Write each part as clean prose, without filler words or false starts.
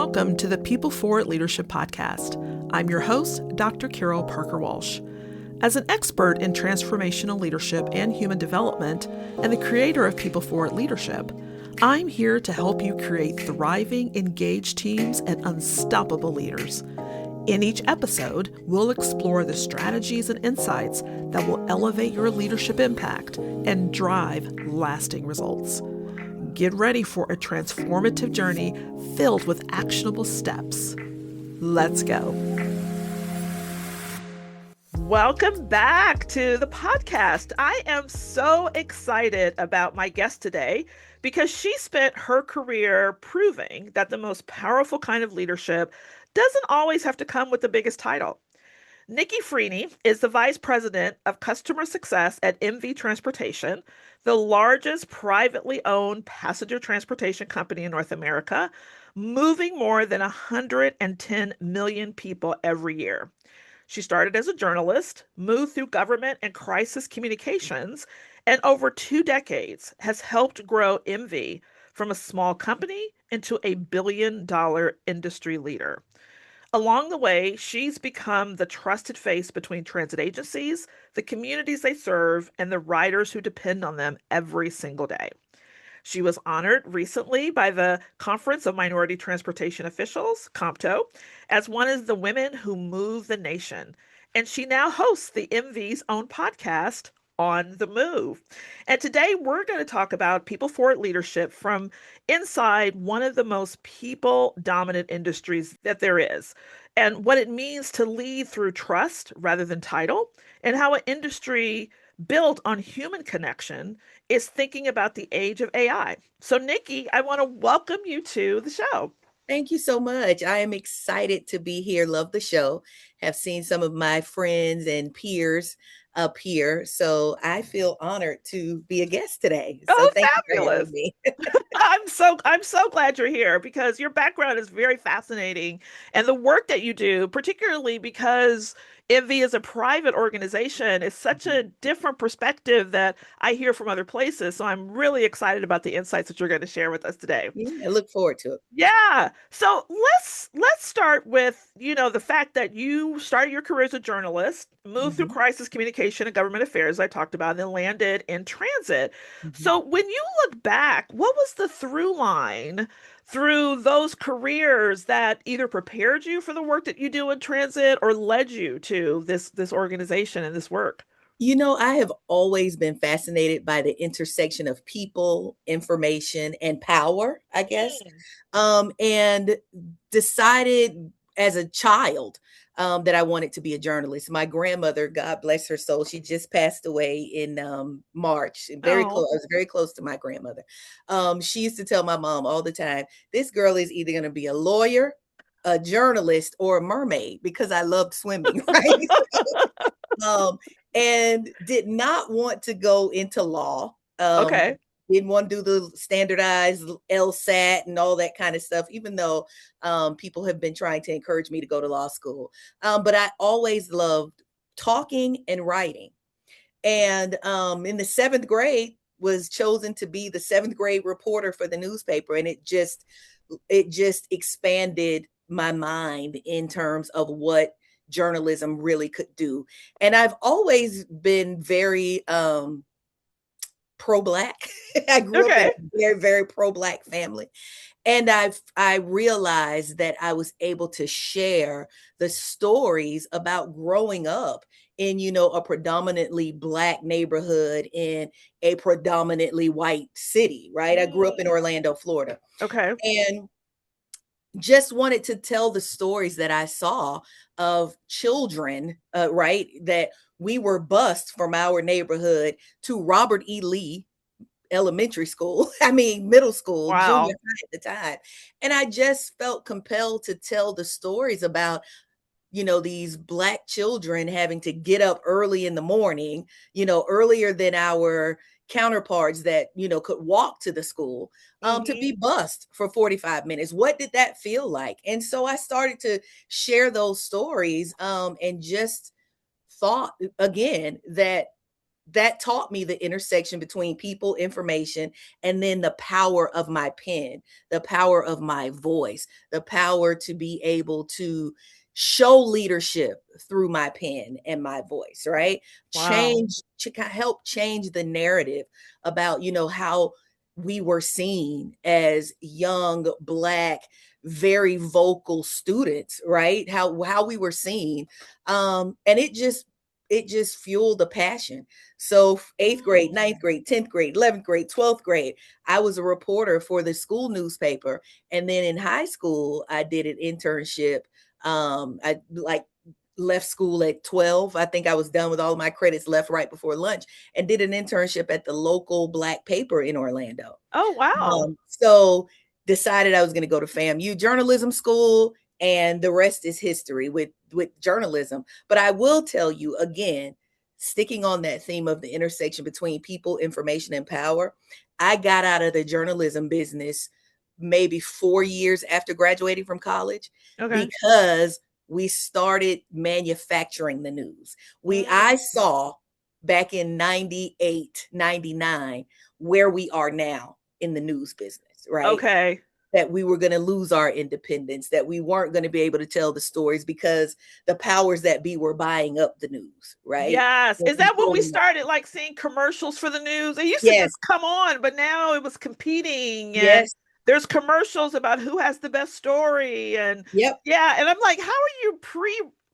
welcome to the People for It Leadership Podcast. I'm your host, Dr. Carol Parker Walsh. As an expert in transformational leadership and human development, and the creator of People for It Leadership, I'm here to help you create thriving, engaged teams and unstoppable leaders. In each episode, we'll explore the strategies and insights that will elevate your leadership impact and drive lasting results. Get ready for a transformative journey filled with actionable steps. Let's go. Welcome back to the podcast. I am so excited about my guest today because she spent her career proving that the most powerful kind of leadership doesn't always have to come with the biggest title. Nikki Freeney is the Vice President of Customer Success at MV Transportation, the largest privately owned passenger transportation company in North America, moving more than 110 million people every year. She started as a journalist, moved through government and crisis communications, and over 2 decades has helped grow MV from a small company into a billion-dollar industry leader. Along the way, she's become the trusted face between transit agencies, the communities they serve, and the riders who depend on them every single day. She was honored recently by the Conference of Minority Transportation Officials, COMTO, as one of the women who move the nation. And she now hosts the MV's own podcast, On the Move. And today we're going to talk about People for It leadership from inside one of the most people-dominant industries that there is, and what it means to lead through trust rather than title, and how an industry built on human connection is thinking about the age of AI. So, Nikki, I want to welcome you to the show. Thank you so much. I am excited to be here. Love the show. Have seen some of my friends and peers up here. So I feel honored to be a guest today. So thank you for having me. I'm so glad you're here because your background is very fascinating, and the work that you do, particularly because MV is a private organization, is such a different perspective that I hear from other places. So I'm really excited about the insights that you're going to share with us today. Yeah, I look forward to it. Yeah. So let's start with, the fact that you started your career as a journalist, moved through crisis communication and government affairs, I talked about, and then landed in transit. So when you look back, what was the through line through those careers that either prepared you for the work that you do in transit or led you to this organization and this work? I have always been fascinated by the intersection of people, information, and power, I guess. And decided as a child that I wanted to be a journalist. My grandmother, God bless her soul, she just passed away in March. Very close. I was very close to my grandmother. She used to tell my mom all the time, this girl is either going to be a lawyer, a journalist, or a mermaid, because I loved swimming, right? And did not want to go into law. Okay. Didn't want to do the standardized LSAT and all that kind of stuff, even though people have been trying to encourage me to go to law school. But I always loved talking and writing. And in the 7th grade, was chosen to be the 7th grade reporter for the newspaper. And it just expanded my mind in terms of what journalism really could do. And I've always been very pro-Black. I grew up in a very, very pro-Black family. And I realized that I was able to share the stories about growing up in, a predominantly Black neighborhood in a predominantly white city, right? I grew up in Orlando, Florida. Okay. And just wanted to tell the stories that I saw of children, right, that we were bused from our neighborhood to Robert E. Lee Elementary School, middle school, Wow. junior high at the time. And I just felt compelled to tell the stories about, these Black children having to get up early in the morning, earlier than our counterparts that, could walk to the school, to be bused for 45 minutes. What did that feel like? And so I started to share those stories, and just thought again that that taught me the intersection between people, information, and then the power of my pen, the power of my voice, the power to be able to show leadership through my pen and my voice, right? Wow. Help change the narrative about, how we were seen as young, Black, very vocal students, right? How we were seen. And it just fueled a passion. So eighth grade, ninth grade, 10th grade, 11th grade, 12th grade, I was a reporter for the school newspaper. And then in high school, I did an internship. I like left school at 12. I think I was done with all of my credits, left right before lunch, and did an internship at the local Black paper in Orlando. Oh, wow. So decided I was going to go to FAMU journalism school, and the rest is history with journalism. But I will tell you again, sticking on that theme of the intersection between people, information, and power, I got out of the journalism business maybe 4 years after graduating from college Okay. because we started manufacturing the news. I Mm. saw back in 98, 99 where we are now in the news business, right? Okay. That we were going to lose our independence, that we weren't going to be able to tell the stories because the powers that be were buying up the news, right? Yes. And Is that when we controlling. started like seeing commercials for the news? It used to Yes, just come on, but now it was competing and yes, there's commercials about who has the best story and yep. yeah, and I'm like, how are you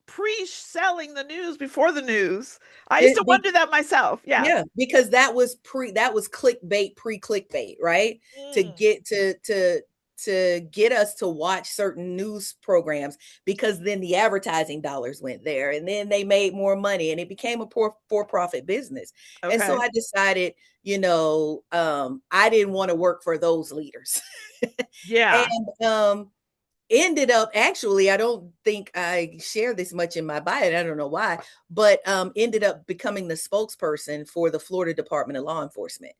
pre-selling the news before the news? I used Be- to be- wonder that myself. Yeah. Yeah, because that was clickbait, pre-clickbait, right? To Mm. get to get us to watch certain news programs, because then the advertising dollars went there and then they made more money and it became a poor for-profit business. And so Okay. I decided, I didn't want to work for those leaders. Yeah. And ended up, actually, I don't think I share this much in my bio, I don't know why, but ended up becoming the spokesperson for the Florida Department of Law Enforcement.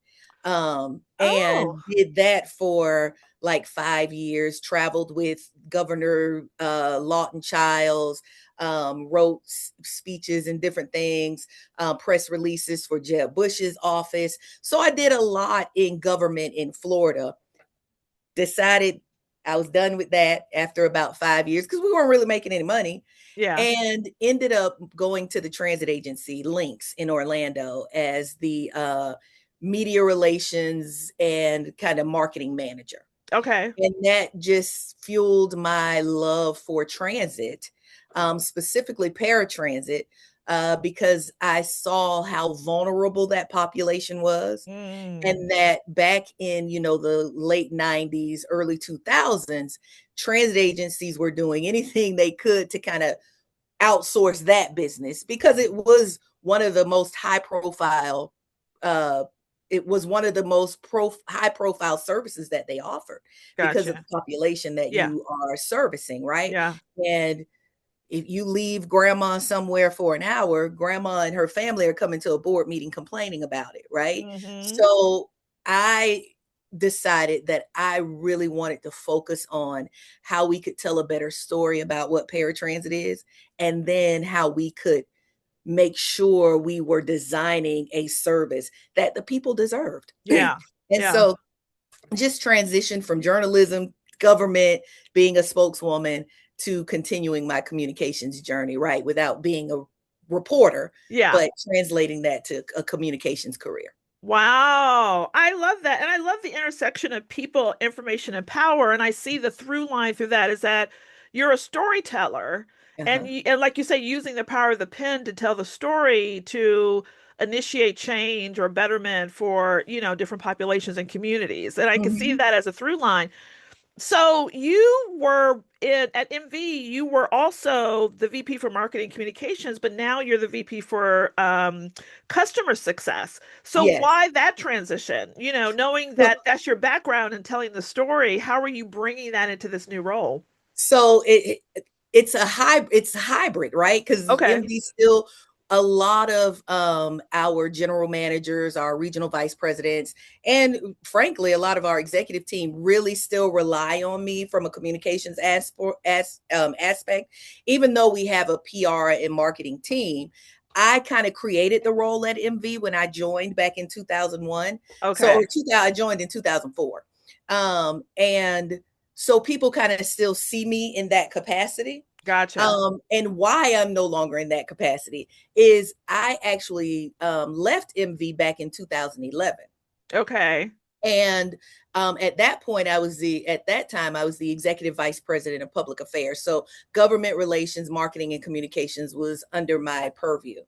Oh. And did that for like 5 years, traveled with Governor Lawton Childs, wrote speeches and different things, press releases for Jeb Bush's office. So I did a lot in government in Florida. Decided I was done with that after about 5 years because we weren't really making any money, Yeah. and ended up going to the transit agency Lynx in Orlando as the media relations and kind of marketing manager. Okay. And that just fueled my love for transit, specifically paratransit, because I saw how vulnerable that population was, Mm. and that back in the late 90s, early 2000s, transit agencies were doing anything they could to kind of outsource that business because it was one of the most high profile uh high profile services that they offered because of Gotcha. the population that Yeah. you are servicing, right? Yeah. And if you leave grandma somewhere for an hour, grandma and her family are coming to a board meeting complaining about it, right? Mm-hmm. So I decided that I really wanted to focus on how we could tell a better story about what paratransit is, and then how we could make sure we were designing a service that the people deserved. Yeah. And Yeah. so just transitioned from journalism, government, being a spokeswoman, to continuing my communications journey, right? Without being a reporter, Yeah. but translating that to a communications career. Wow. I love that. And I love the intersection of people, information, and power. And I see the through line through that is that you're a storyteller Uh-huh. and like you say, using the power of the pen to tell the story to initiate change or betterment for, different populations and communities. And I can see Mhm. that as a through line. So you were at MV, you were also the VP for marketing communications, but now you're the VP for customer success. So Yes. why that transition? Knowing So that that's your background and telling the story, how are you bringing that into this new role? so it's a hybrid, right? Because Okay. MD still, a lot of our general managers, our regional vice presidents, and frankly a lot of our executive team really still rely on me from a communications aspect, even though we have a PR and marketing team. I kind of created the role at MV when I joined back in 2001. So Okay. I joined in 2004. And so people kind of still see me in that capacity. Gotcha. And why I'm no longer in that capacity is I actually left MV back in 2011. Okay. And at that point, at that time, I was the executive vice president of public affairs. So government relations, marketing, and communications was under my purview.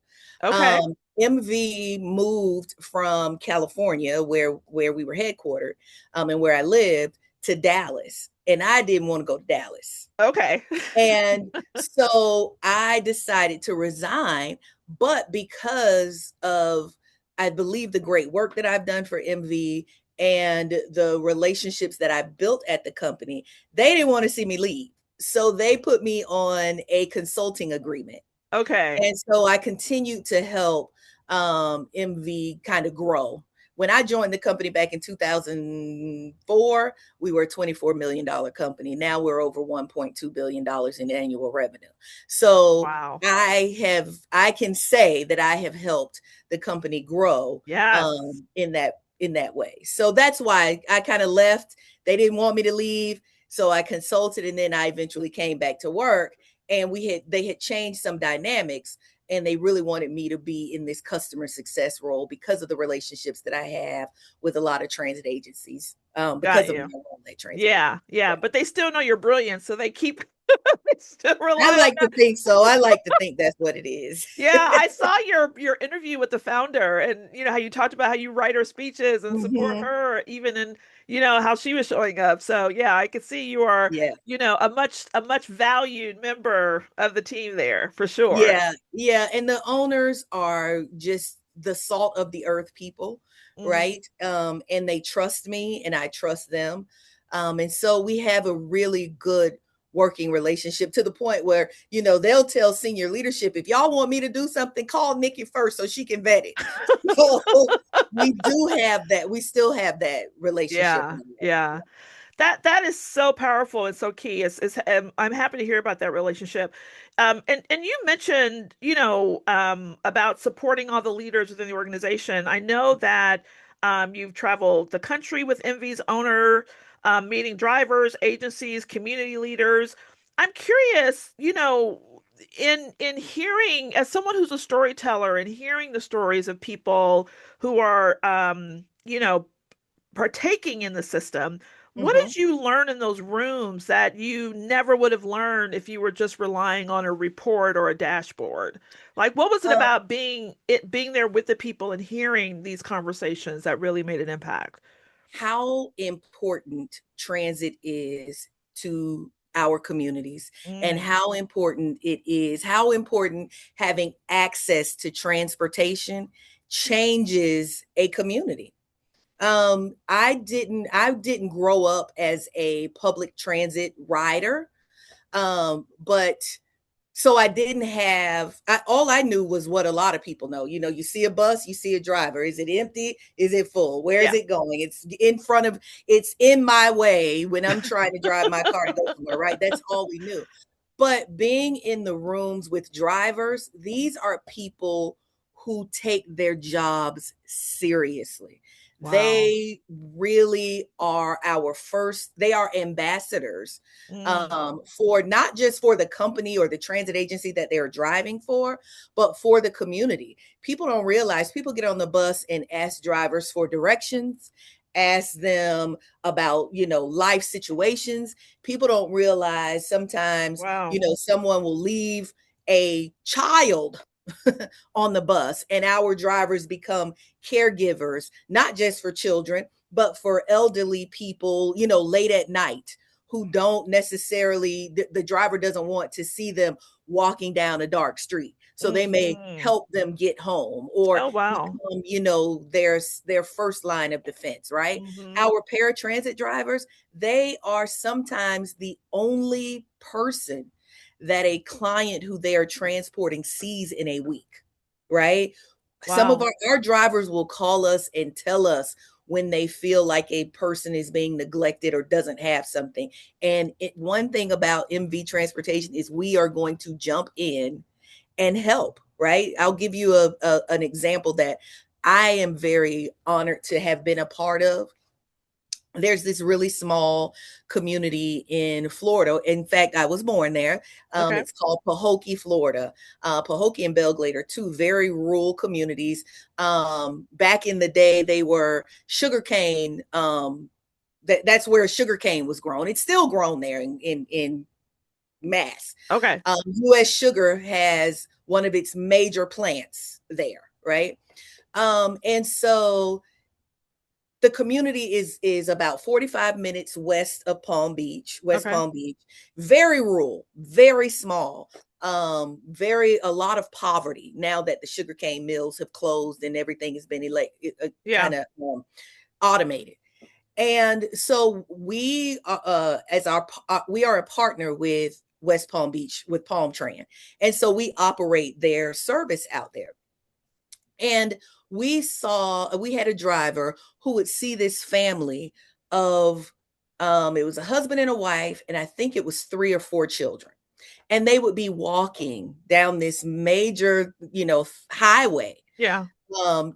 Okay. MV moved from California, where we were headquartered, and where I lived, to Dallas. And I didn't want to go to Dallas. Okay. And so I decided to resign, but because of, I believe, the great work that I've done for MV and the relationships that I built at the company, they didn't want to see me leave. So they put me on a consulting agreement. Okay. And so I continued to help MV kind of grow. When I joined the company back in 2004, we were a $24 million company. Now we're over $1.2 billion in annual revenue. So Wow. I can say that I have helped the company grow Yes. in that way. So that's why I kind of left. They didn't want me to leave. So I consulted, and then I eventually came back to work, and they had changed some dynamics, and they really wanted me to be in this customer success role because of the relationships that I have with a lot of transit agencies, Got because of my you. role at transit agencies. Yeah. Yeah. Yeah. But they still know you're brilliant, so they keep they still I rely on like to that. think so. I like to think that's what it is. Yeah, I saw your interview with the founder, and how you talked about how you write her speeches and support Mm-hmm. her, even in how she was showing up. So yeah, I could see you are Yeah. a much valued member of the team there for sure. Yeah, yeah, and the owners are just the salt of the earth people, Hmm. right? And they trust me, and I trust them, and so we have a really good working relationship, to the point where they'll tell senior leadership, if y'all want me to do something, call Nikki first so she can vet it. So we do have that. We still have that relationship. Yeah, yeah. That is so powerful and so key. I'm happy to hear about that relationship. And you mentioned, about supporting all the leaders within the organization. I know that you've traveled the country with MV's owner, meeting drivers, agencies, community leaders. I'm curious, in hearing, as someone who's a storyteller and hearing the stories of people who are, partaking in the system, what Mhm. did you learn in those rooms that you never would have learned if you were just relying on a report or a dashboard? Like, what was it Uh, about being there with the people and hearing these conversations that really made an impact? how important transit is to our communities, and Mm, how important having access to transportation changes a community. I didn't grow up as a public transit rider, but so I didn't have, all I knew was what a lot of people know. You see a bus, you see a driver. Is it empty? Is it full? Where is yeah. it going? It's in my way when I'm trying to drive my car to go somewhere, right? That's all we knew. But being in the rooms with drivers, these are people who take their jobs seriously. Wow. They really are they are ambassadors, Mm, for not just for the company or the transit agency that they're driving for, but for the community. People don't realize, people get on the bus and ask drivers for directions, ask them about, life situations. People don't realize sometimes, wow. someone will leave a child on the bus, and our drivers become caregivers, not just for children, but for elderly people, late at night, who don't necessarily, the driver doesn't want to see them walking down a dark street. So they may Hmm. help them get home, or Oh, wow. become, their first line of defense, right? Hmm. Our paratransit drivers, they are sometimes the only person that a client who they are transporting sees in a week, right? Some of Wow. our drivers will call us and tell us when they feel like a person is being neglected or doesn't have something. And one thing about MV transportation is we are going to jump in and help. right? I'll give you an example that I am very honored to have been a part of. There's this really small community in Florida. In fact, I was born there. Okay. It's called Pahokee, Florida. Pahokee and Belglade are two very rural communities. Back in the day, they were sugarcane. That's where sugarcane was grown. It's still grown there in mass. Okay. U.S. Sugar has one of its major plants there, right? And so the community is about 45 minutes west of West Okay. Palm Beach. Very rural, very small, very a lot of poverty now that the sugarcane mills have closed and everything has been Yeah. kind of automated. And so we as our we are a partner with West Palm Beach with Palm Tran, and so we operate their service out there. And we had a driver who would see this family of it was a husband and a wife, and I think it was 3 or 4 children. And they would be walking down this major, highway, Yeah.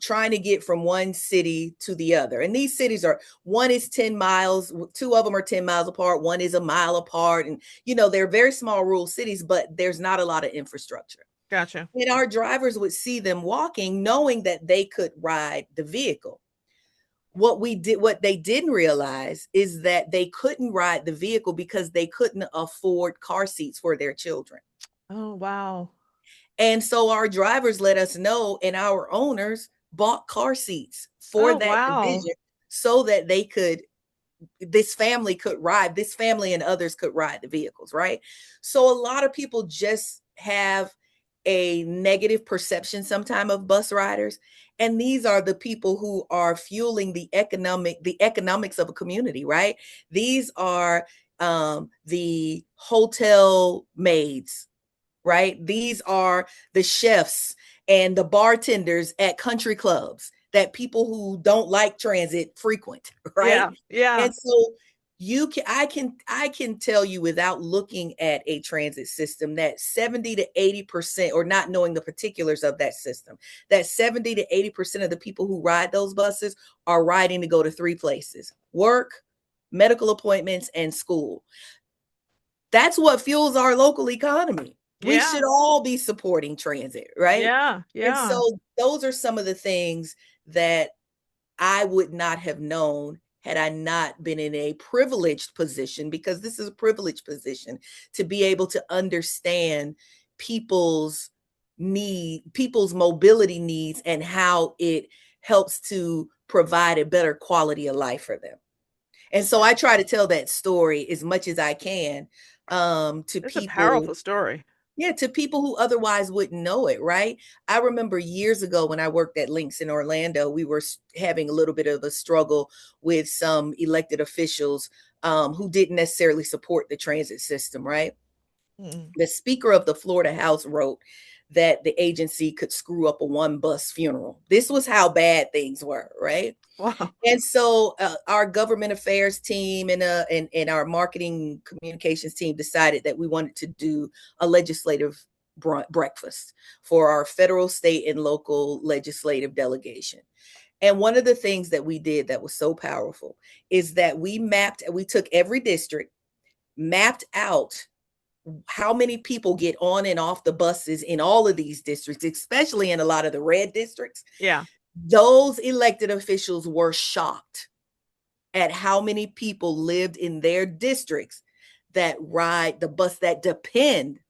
trying to get from one city to the other. And these cities are, one is 10 miles, two of them are 10 miles apart, one is a mile apart. And, they're very small rural cities, but there's not a lot of infrastructure. Gotcha. And our drivers would see them walking, knowing that they could ride the vehicle. What they didn't realize is that they couldn't ride the vehicle because they couldn't afford car seats for their children. Oh, wow. And so our drivers let us know, and our owners bought car seats for Oh, that wow. division so that this family and others could ride the vehicles, right? So a lot of people just have a negative perception sometime of bus riders, and these are the people who are fueling the economics of a community, right? These are the hotel maids, right? These are the chefs and the bartenders at country clubs that people who don't like transit frequent, right? Yeah. Yeah. And so I can tell you without looking at a transit system that 70 to 80%, or not knowing the particulars of that system, that 70 to 80% of the people who ride those buses are riding to go to 3 places: work, medical appointments, and school. That's what fuels our local economy. We Yeah. should all be supporting transit, right? Yeah. And Yeah. so those are some of the things that I would not have known had I not been in a privileged position, because this is a privileged position, to be able to understand people's people's mobility needs, and how it helps to provide a better quality of life for them. And so I try to tell that story as much as I can, to It's a people, powerful story. yeah, to people who otherwise wouldn't know it, right? I remember years ago when I worked at Lynx in Orlando, we were having a little bit of a struggle with some elected officials who didn't necessarily support the transit system, right? Mm. The Speaker of the Florida House wrote that the agency could screw up a one bus funeral. This was how bad things were, right? Wow. And so our government affairs team and our marketing communications team decided that we wanted to do a legislative breakfast for our federal, state, and local legislative delegation. And one of the things that we did that was so powerful is that we took every district, mapped out how many people get on and off the buses in all of these districts, especially in a lot of the red districts. Yeah. Those elected officials were shocked at how many people lived in their districts that ride the bus, that depend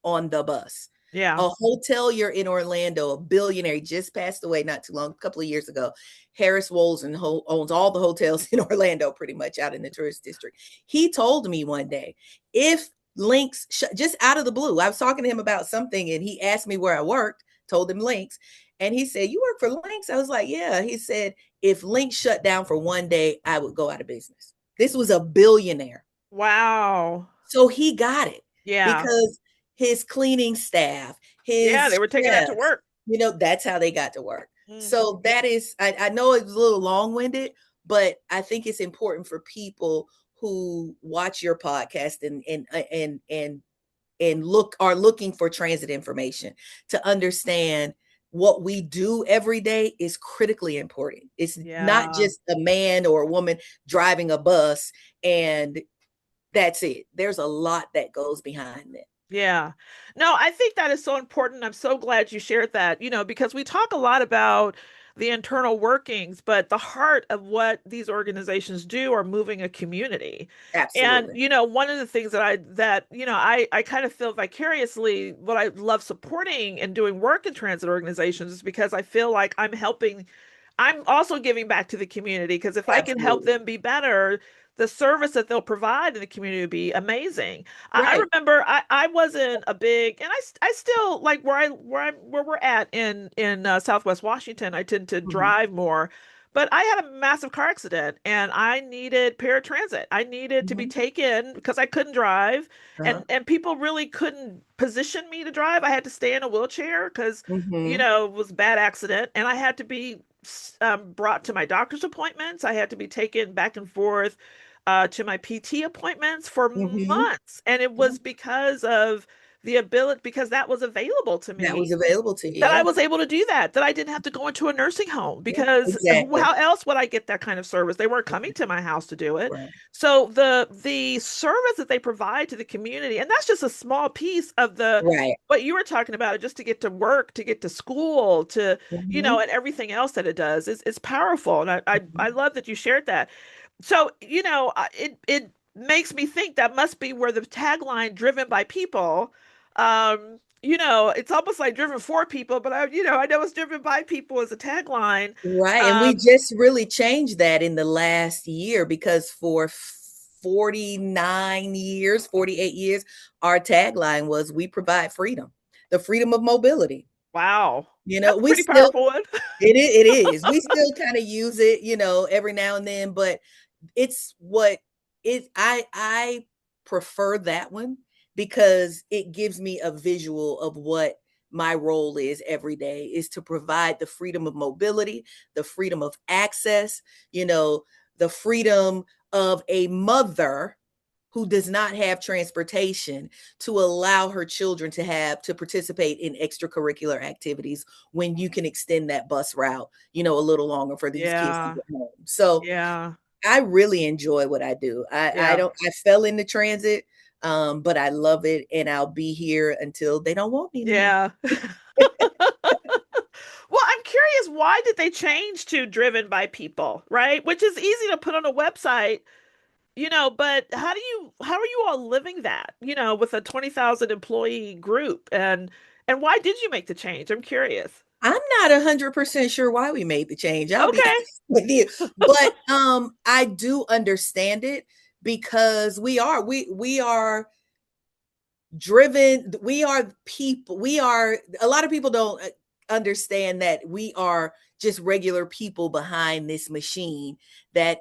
on the bus. Yeah. A hotelier in Orlando, a billionaire, just passed away not too long, a couple of years ago. Harris Wolzen owns all the hotels in Orlando, pretty much out in the tourist district. He told me one day, if Lynx, just out of the blue, I was talking to him about something, and he asked me where I worked, told him Lynx, and he said, "You work for Lynx?" I was like, "Yeah." He said, "If Lynx shut down for one day, I would go out of business." This was a billionaire. Wow. So he got it, Yeah. because his cleaning staff, Yeah. They his were taking that to chefs, work. that's how they got to work. Mm. So that is, I know it's a little long-winded, but I think it's important for people who watch your podcast and and are looking for transit information to understand what we do every day is critically important. It's not Yeah. just a man or a woman driving a bus and that's it. There's a lot that goes behind it. Yeah. No, I think that is so important. I'm so glad you shared that, because we talk a lot about the internal workings, but the heart of what these organizations do are moving a community. And, Absolutely. one of the things I kind of feel vicariously what I love supporting and doing work in transit organizations is because I feel like I'm also giving back to the community because if I can help Absolutely. them be better, the service that they'll provide in the community would be amazing. I Right. remember I wasn't a big, and I still like where we're at in Southwest Washington. I tend to Mhm. drive more, but I had a massive car accident and I needed paratransit. I needed to be Mhm. taken because I couldn't drive, Uh-huh. and people really couldn't position me to drive. I had to stay in a wheelchair because Mhm. it was a bad accident, and I had to be brought to my doctor's appointments. I had to be taken back and forth to my PT appointments for Mhm. months. And it Yeah. was because of the ability, because that was available to That me was available to you. that I Yeah. was able to do that, that I didn't have to go into a nursing home Yeah. because Exactly. how else would I get that kind of service? They weren't coming to my house to do it. Right. So the service that they provide to the community, and that's just a small piece of the Right. what you were talking about, just to get to work, to get to school, to Mhm. and everything else that it does is powerful. And I Mhm. love that you shared that. So, it makes me think that must be where the tagline driven by people, it's almost like driven for people, but I know it's driven by people as a tagline. Right. And we Um, just really changed that in the last year because for 49 years, 48 years, our tagline was we provide freedom, the freedom of mobility. wow. You know, That's a we pretty still powerful one. it is. We still kind of use it, every now and then, but it's what it I prefer that one because it gives me a visual of what my role is every day is to provide the freedom of mobility, the freedom of access, you know, the freedom of a mother who does not have transportation to allow her children to participate in extracurricular activities when you can extend that bus route, a little longer for these kids to Yeah. get home. So Yeah. I really enjoy what I do. I Yeah. don't I fell into transit, but I love it and I'll be here until they don't want me anymore. Yeah. Well, I'm curious, why did they change to driven by people, right? Which is easy to put on a website. But how are you all living that, with a 20,000 employee group, and why did you make the change? I'm curious. I'm not 100% sure why we made the change. I'll be Okay. honest with you. But I do understand it because we are driven, we are people, we are a lot of people don't understand that we are just regular people behind this machine that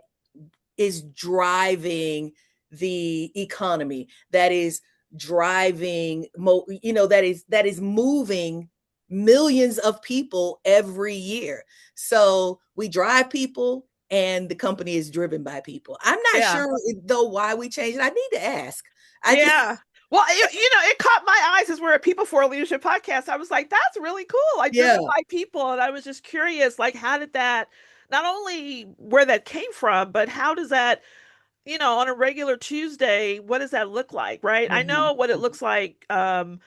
is driving the economy, that is driving that is moving millions of people every year. So we drive people and the company is driven by people. I'm not Yeah. sure though why we changed it. I need to ask. I just Yeah. Well, it caught my eyes as we're a People for a Leadership podcast. I was like, that's really cool. Like yeah. driven by people. And I was just curious, like, how did that, not only where that came from, but how does that, on a regular Tuesday, what does that look like, right? I Mhm, know what it looks like, in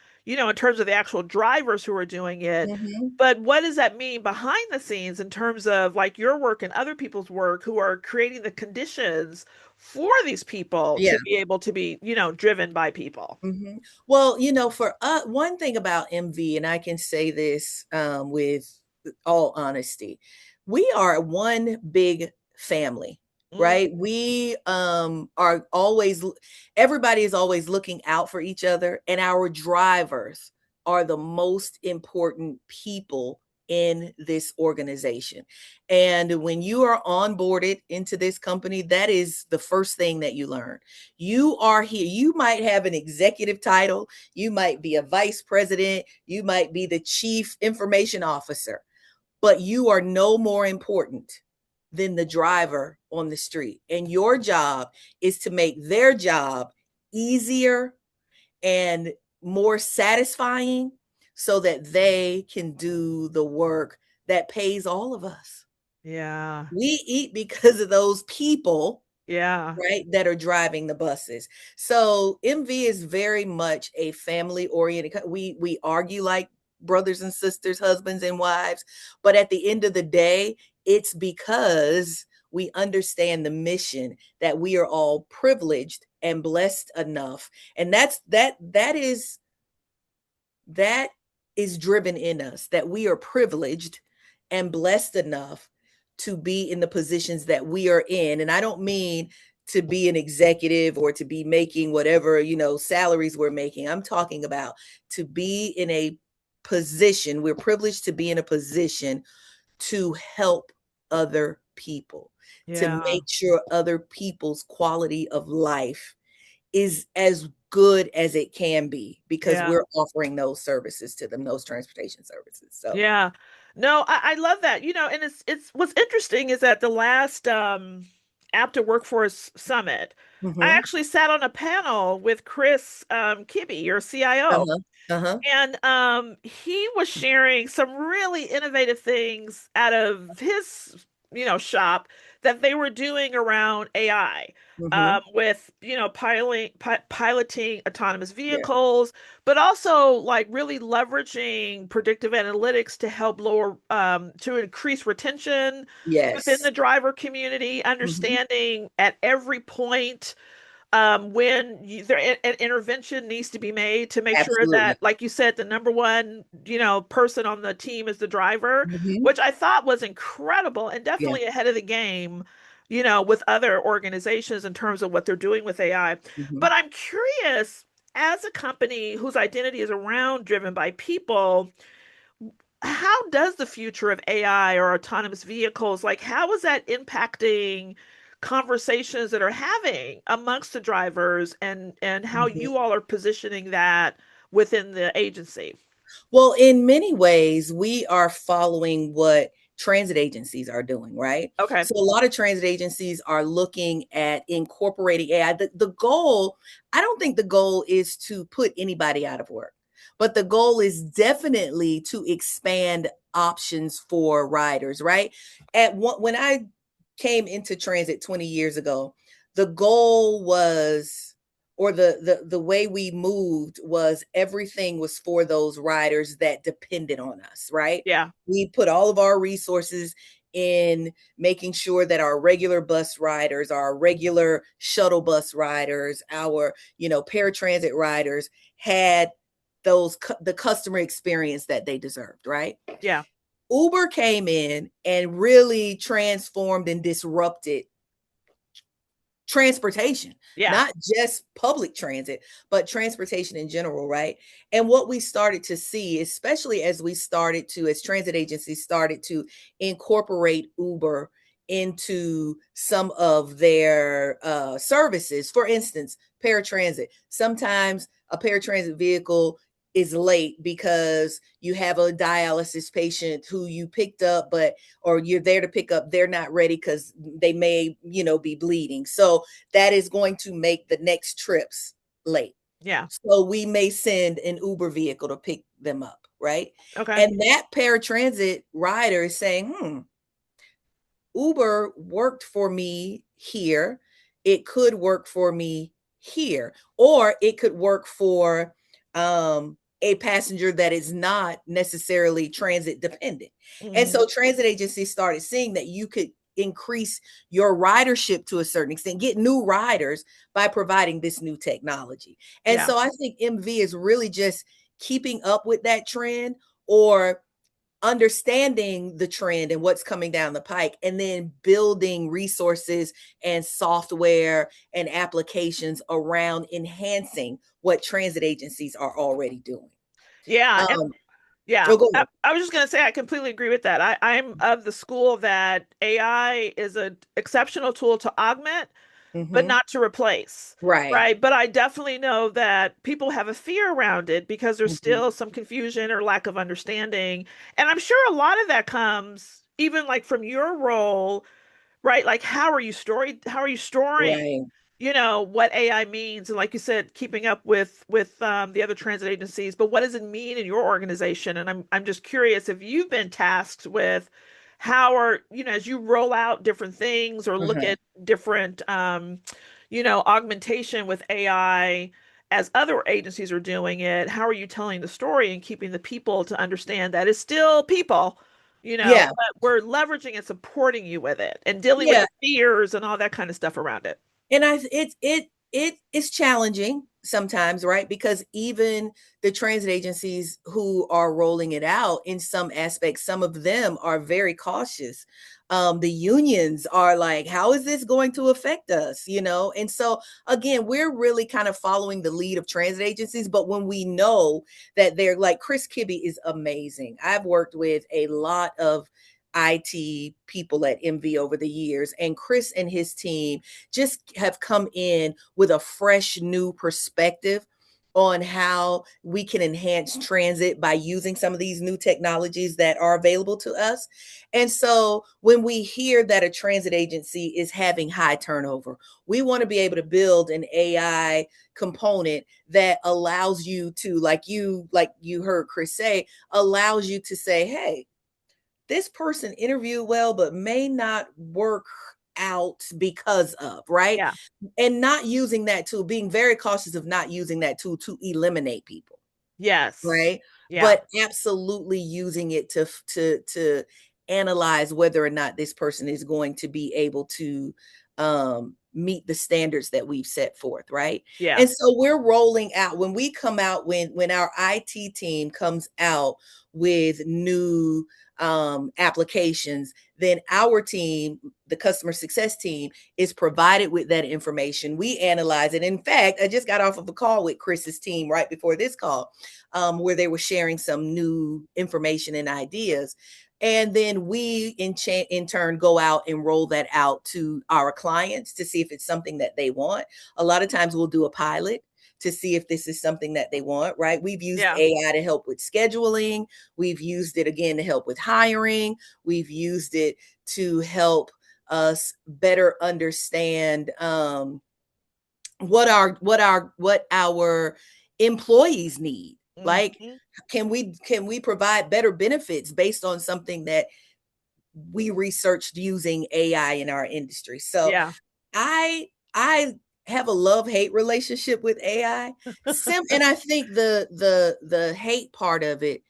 terms of the actual drivers who are doing it, mhm. but what does that mean behind the scenes in terms of like your work and other people's work who are creating the conditions for these people Yeah. to be able to be, driven by people? Mhm. Well, for one thing about MV, and I can say this with all honesty, we are one big family, Mm, right? We are always, everybody is always looking out for each other, and our drivers are the most important people in this organization. And when you are onboarded into this company, that is the first thing that you learn. You are here. You might have an executive title. You might be a vice president. You might be the chief information officer, but you are no more important than the driver on the street. And your job is to make their job easier and more satisfying so that they can do the work that pays all of us. Yeah. We eat because of those people, Yeah. right, that are driving the buses. So MV is very much a family oriented. We argue like brothers and sisters, husbands and wives, but at the end of the day, it's because we understand the mission that we are all privileged and blessed enough. And that is driven in us, that we are privileged and blessed enough to be in the positions that we are in. And I don't mean to be an executive or to be making whatever, salaries we're making. I'm talking about to be in a position, we're privileged to be in a position to help other people, to Yeah. make sure other people's quality of life is as good as it can be because Yeah. we're offering those services to them, those transportation services. So, Yeah. No, I love that. And it's what's interesting is that the last After Workforce Summit, I mhm. actually sat on a panel with Chris Kibbe, your CIO. Uh-huh. Uh-huh. And he was sharing some really innovative things out of his, shop that they were doing around AI, Mhm. with, piloting autonomous Yeah. vehicles, but also like really leveraging predictive analytics to help to increase retention within Yes. the driver community, Mhm. understanding at every point when an intervention needs to be made to make sure Absolutely. that, like you said, the number one, person on the team is the driver, Mhm. which I thought was incredible and Yeah. definitely ahead of the game, with other organizations in terms of what they're doing with AI. Mhm. But I'm curious, as a company whose identity is around driven by people, how does the future of AI or autonomous vehicles, like how is that impacting conversations that are having amongst the drivers and how Mhm. you all are positioning that within the agency? Well, in many ways, we are following what transit agencies are doing, right? Okay. So a lot of transit agencies are looking at incorporating AI. The goal, I don't think the goal is to put anybody out of work, but the goal is definitely to expand options for riders, right? When I came into transit 20 years ago, the goal was or the way we moved was everything was for those riders that depended on us, right? Yeah. We put all of our resources in making sure that our regular bus riders, our regular shuttle bus riders, our, paratransit riders had the customer experience that they deserved, right? Yeah. Uber came in and really transformed and disrupted transportation, Yeah. not just public transit, but transportation in general, right? And what we started to see, especially as transit agencies started to incorporate Uber into some of their services. For instance, paratransit. Sometimes a paratransit vehicle is late because you have a dialysis patient who you picked up, or you're there to pick up, they're not ready because they may, be bleeding. So that is going to make the next trips late. Yeah. So we may send an Uber vehicle to pick them up, right? Okay. And that paratransit rider is saying, Uber worked for me here. It could work for me here, or it could work for a passenger that is not necessarily transit dependent. And Hmm. so transit agencies started seeing that you could increase your ridership to a certain extent, get new riders by providing this new technology. And Yeah. so I think MV is really just keeping up with that trend or understanding the trend and what's coming down the pike and then building resources and software and applications around enhancing what transit agencies are already doing. Yeah. And um yeah, oh, go ahead. I was just going to say I completely agree with that. I'm of the school that AI is an exceptional tool to augment, but Hmm. not to replace. Right. Right. But I definitely know that people have a fear around it because there's Hmm. still some confusion or lack of understanding. And I'm sure a lot of that comes even like from your role, right? Like how are you storing Right. what AI means, and like you said, keeping up with the other transit agencies. But what does it mean in your organization? And I'm just curious if you've been tasked with how are as you roll out different things or look Uh-huh. at different augmentation with AI as other agencies are doing it. How are you telling the story and keeping the people to understand that it's still people? Yeah. But we're leveraging and supporting you with it and dealing with Yeah. the fears and all that kind of stuff around it. And it is challenging sometimes, right? Because even the transit agencies who are rolling it out, in some aspects, some of them are very cautious. The unions are like, how is this going to affect us? And so again, we're really kind of following the lead of transit agencies. But when we know that they're like, Chris Kibbe is amazing. I've worked with a lot of IT people at MV over the years, and Chris and his team just have come in with a fresh new perspective on how we can enhance transit by using some of these new technologies that are available to us. And so when we hear that a transit agency is having high turnover, we want to be able to build an AI component that allows you to, like you heard Chris say, allows you to say, hey, this person interviewed well, but may not work out because of, right? Yeah. And not using that tool, being very cautious of not using that tool to eliminate people, Yes. right? Yeah. But absolutely using it to analyze whether or not this person is going to be able to meet the standards that we've set forth, right? Yeah. And so we're rolling out, when we come out, when our IT team comes out with new applications, then our team, the customer success team, is provided with that information. We analyze it. In fact, I just got off of a call with Chris's team right before this call, where they were sharing some new information and ideas. And then we, in turn, go out and roll that out to our clients to see if it's something that they want. A lot of times we'll do a pilot to see if this is something that they want, right? We've used Yeah. AI to help with scheduling. We've used it again to help with hiring. We've used it to help us better understand what our employees need. Like, Hmm. can we provide better benefits based on something that we researched using AI in our industry? So Yeah. I have a love-hate relationship with AI. And I think the hate part of it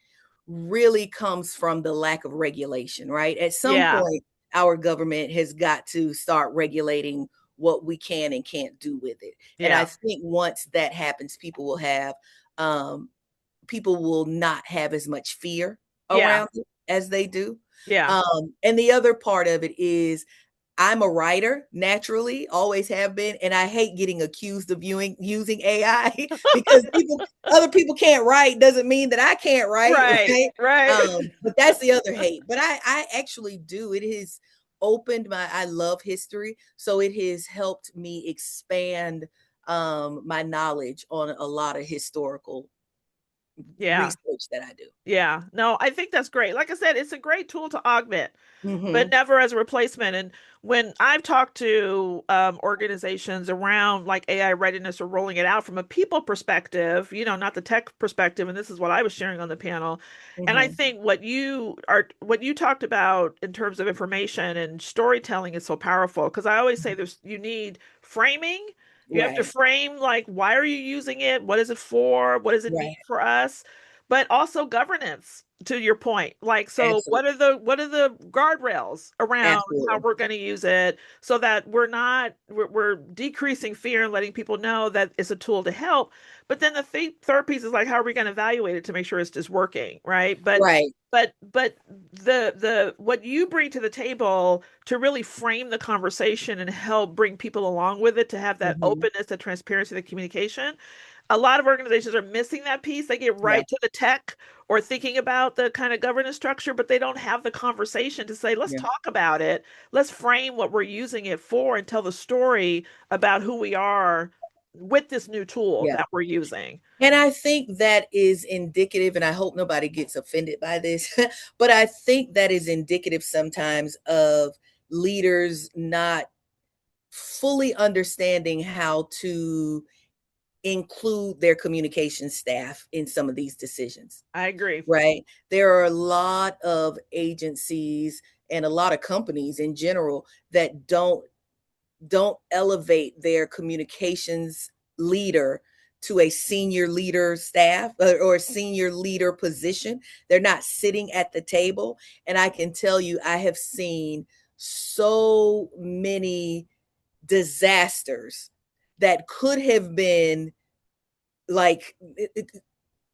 really comes from the lack of regulation, right? At some Yeah. point, our government has got to start regulating what we can and can't do with it. And I Yeah. think once that happens, um, people will not have as much fear Yeah. around it as they do. Yeah. And the other part of it is, I'm a writer naturally, always have been, and I hate getting accused of using AI because other people can't write doesn't mean that I can't write, Right. right? Right. But that's the other hate. But I actually do. It has opened I love history, so it has helped me expand my knowledge on a lot of historical Yeah. research that I do. Yeah. No, I think that's great. Like I said, it's a great tool to augment, but Hmm. never as a replacement. And when I've talked to organizations around like AI readiness or rolling it out from a people perspective, not the tech perspective, and this is what I was sharing on the panel. And I Hmm. think what you talked about in terms of information and storytelling is so powerful because I always say you need framing. You have to Right, frame like why are you using it? What is it for? What does it mean right. for us? But also governance to your point. Like, so Absolutely. what are the guardrails around how Absolutely. we're going to use it so that we're decreasing fear and letting people know that it's a tool to help. But then the third piece is like, how are we going to evaluate it to make sure it's just working, right? Right. But the what you bring to the table to really frame the conversation and help bring people along with it to have that Hmm. openness, the transparency, the communication, a lot of organizations are missing that piece. They get Yeah. right to the tech or thinking about the kind of governance structure, but they don't have the conversation to say, let's Yeah. talk about it. Let's frame what we're using it for and tell the story about who we are with this new tool Yeah. that we're using. And I think that is indicative, and I hope nobody gets offended by this, but I think that is indicative sometimes of leaders not fully understanding how to include their communication staff in some of these decisions. I agree. Right? There are a lot of agencies and a lot of companies in general that don't elevate their communications leader to a senior leader staff or a senior leader position. They're not sitting at the table. And I can tell you, I have seen so many disasters that could have been like it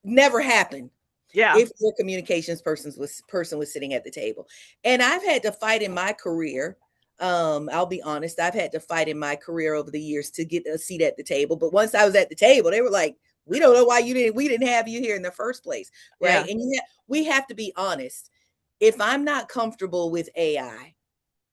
never happened Yeah. if your communications person was sitting at the table. And I've had to fight in my career. I'll be honest, I've had to fight in my career over the years to get a seat at the table. But once I was at the table, they were like, we don't know why we didn't have you here in the first place. Right. Yeah. And we have to be honest. If I'm not comfortable with AI,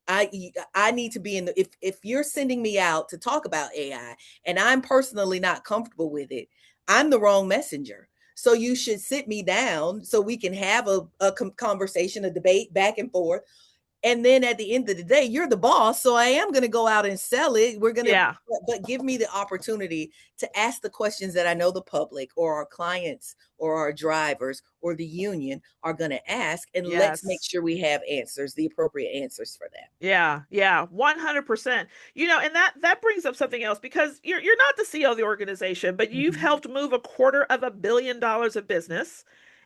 I need to be in the if you're sending me out to talk about AI and I'm personally not comfortable with it, I'm the wrong messenger. So you should sit me down so we can have a conversation, a debate back and forth. And then at the end of the day, you're the boss. So I am going to go out and sell it. We're going to, Yeah. but give me the opportunity to ask the questions that I know the public or our clients or our drivers or the union are going to ask. And let's make Yes. sure we have answers, the appropriate answers for that. Yeah, yeah, 100%. And that brings up something else because you're not the CEO of the organization, but you've Mhm. helped move $250 million of business,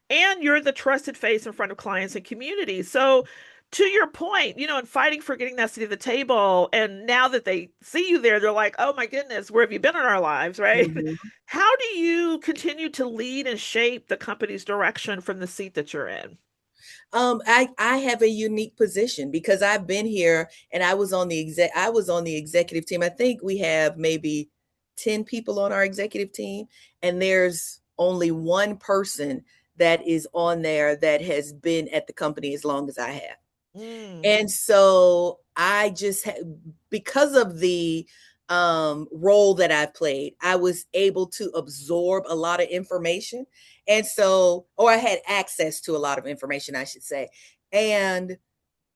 and you're the trusted face in front of clients and communities. So, to your point, in fighting for getting that seat at the table, and now that they see you there, they're like, "Oh my goodness, where have you been in our lives?" Right? Mhm. How do you continue to lead and shape the company's direction from the seat that you're in? I have a unique position because I've been here and I was on the executive team. I think we have maybe 10 people on our executive team, and there's only one person that is on there that has been at the company as long as I have. Mm, And so because of the role that I've played, I was able to absorb a lot of information. And so, or I had access to a lot of information, I should say. And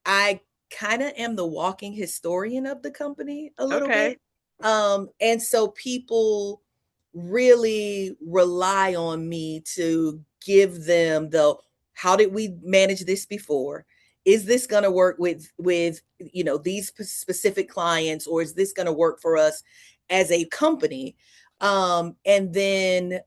I kind of am the walking historian of the company a little bit. okay. And so people really rely on me to give them the how did we manage this before? Is this going to work with these specific clients, or is this going to work for us as a company? And then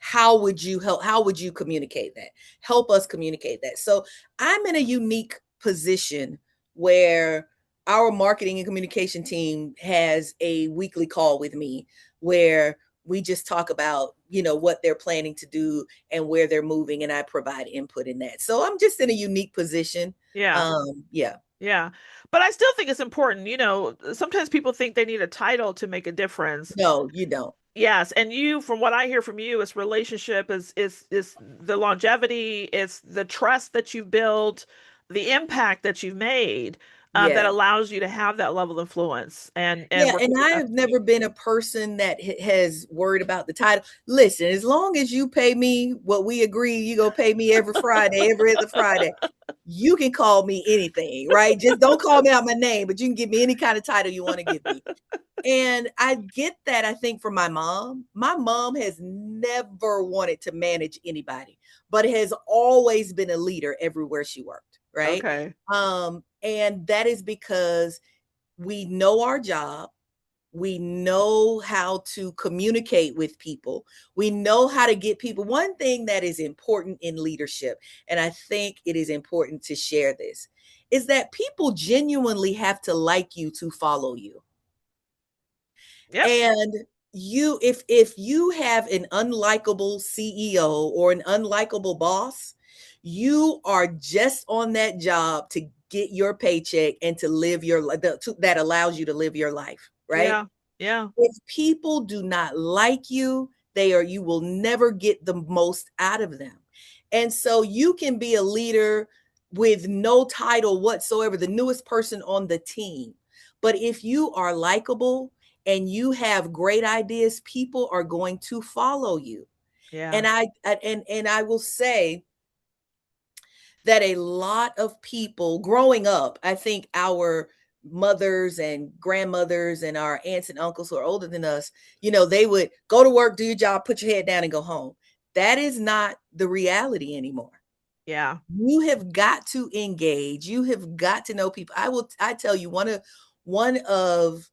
how would you communicate that, help us communicate that? So I'm in a unique position where our marketing and communication team has a weekly call with me where we just talk about what they're planning to do and where they're moving, and I provide input in that. So I'm just in a unique position. Yeah. Yeah. Yeah. But I still think it's important. Sometimes people think they need a title to make a difference. No, you don't. Yes, and from what I hear from you, it's relationship is the longevity, it's the trust that you've built, the impact that you've made, that Yeah. allows you to have that level of influence and Yeah, work and with your I've never customers. been a person that has worried about the title. Listen, as long as you pay me what we agree, you go pay me every other Friday. You can call me anything, right? Just don't call me out my name, but you can give me any kind of title you want to give me. And I get that, I think, from my mom. My mom has never wanted to manage anybody, but has always been a leader everywhere she worked, right? Okay. And that is because we know our job. We know how to communicate with people. We know how to get people. One thing that is important in leadership, and I think it is important to share this, is that people genuinely have to like you to follow you. Yep. And if you have an unlikable CEO or an unlikable boss, you are just on that job to get your paycheck and to live your life that allows you to live your life, right? Yeah. Yeah. If people do not like you, you will never get the most out of them. And so you can be a leader with no title whatsoever, the newest person on the team. But if you are likable and you have great ideas, people are going to follow you. Yeah. And I will say that a lot of people growing up, I think our mothers and grandmothers and our aunts and uncles who are older than us, they would go to work, do your job, put your head down and go home. That is not the reality anymore. Yeah. You have got to engage. You have got to know people. I tell you, one of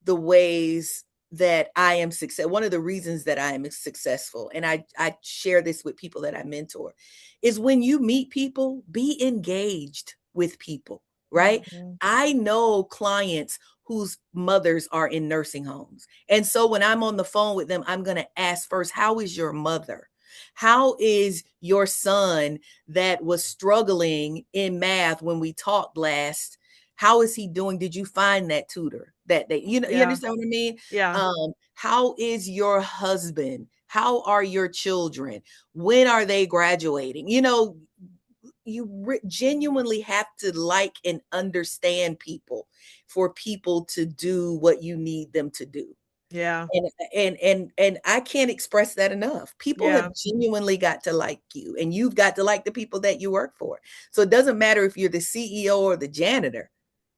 the ways that I am success, one of the reasons that I am successful, and I share this with people that I mentor, is when you meet people, be engaged with people, right? Mhm. I know clients whose mothers are in nursing homes. And so when I'm on the phone with them, I'm going to ask first, how is your mother? How is your son that was struggling in math when we talked last? How is he doing? Did you find that tutor that they, you Yeah. understand what I mean? Yeah. How is your husband? How are your children? When are they graduating? You genuinely have to like and understand people for people to do what you need them to do. Yeah. And I can't express that enough. People Yeah. have genuinely got to like you, and you've got to like the people that you work for. So it doesn't matter if you're the CEO or the janitor.